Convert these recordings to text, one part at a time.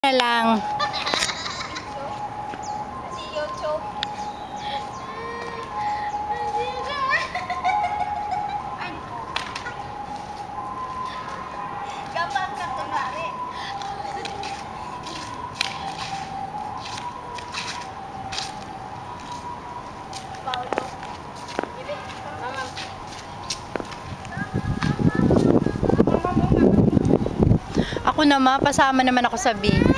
Na lang. Si YouTube. Gampang ka kunwari. Paulo. Ibe, mama. Ako naman, pasama naman ako sa video.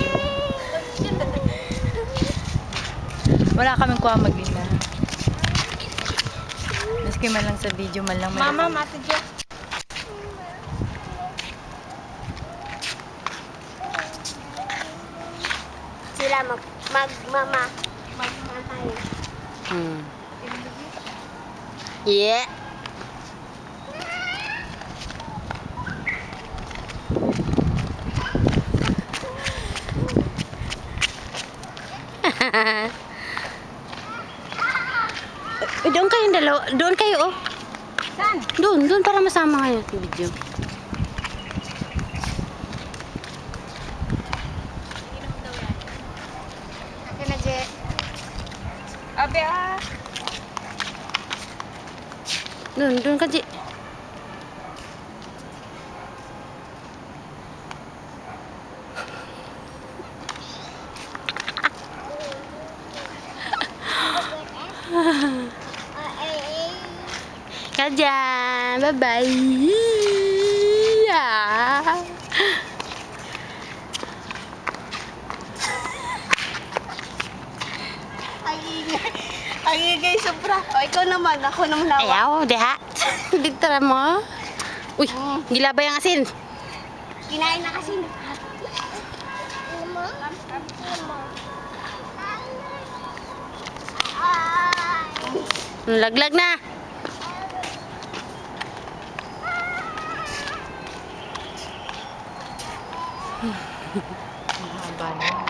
Wala kaming kuha mag-ina. Maski man lang sa video, man lang Mama, mati dyan. Sila magmama. Magmamay. Yeah. Doon kayong dalawa. Doon kayo, oh. Saan? Doon para masama kayo sa video. Akin na, Je. Abe, ah. Doon ka, Ji. Ka dyan. Bye-bye. Yeah. Ang ingay sobra. O, ikaw naman. Ako naman lawa. Ayaw, diha. Dito mo. Uy, gilabay ang asin. Kinain na kasi. Laglag na. Mahaba na.